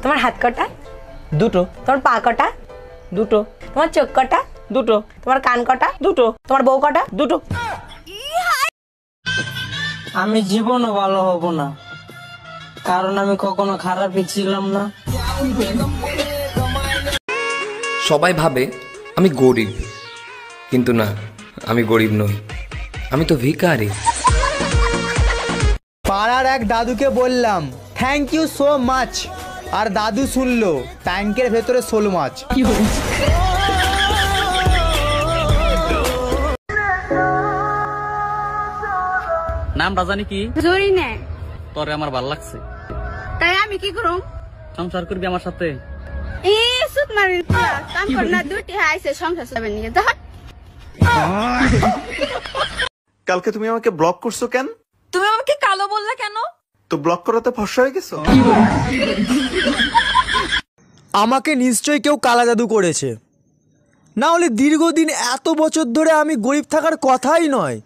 তোমার হাত কটা? দুটো। তোমার পা কটা? দুটো। তোমার চোখ কটা? দুটো। তোমার কান কটা? দুটো। তোমার বউ কটা? দুটো। আমি জীবনও ভালো হব না, কারণ আমি কখনো খারাপই ছিলাম না। সবাই ভাবে আমি গরিব, কিন্তু না, আমি গরিব নই, আমি তো ভিখারি। পাড়ার এক দাদুকে বললাম থ্যাংক ইউ সো মাচ, আর দাদু শুনলো ট্যাঙ্কের ভেতরে শোল মাছ। নাম রাজানি কি? জরি নে তোরে আমার ভাল লাগছে, তাই আমি কি করুম? সংসার করবি আমার সাথে? এ সুত মারি কাম কর না, দুটি আইছে সংসার চালাবে নিয়ে যা। কালকে তুমি আমাকে ব্লক করছো কেন? তুমি আমাকে কালো বললা কেন? তো ব্লক করাতে ফর্সা হয়ে গেছো? আমাকে নিশ্চয়ই কেউ কালা জাদু করেছে, না হলে দীর্ঘদিন এত বছর ধরে আমি গরিব থাকার কথাই নয়।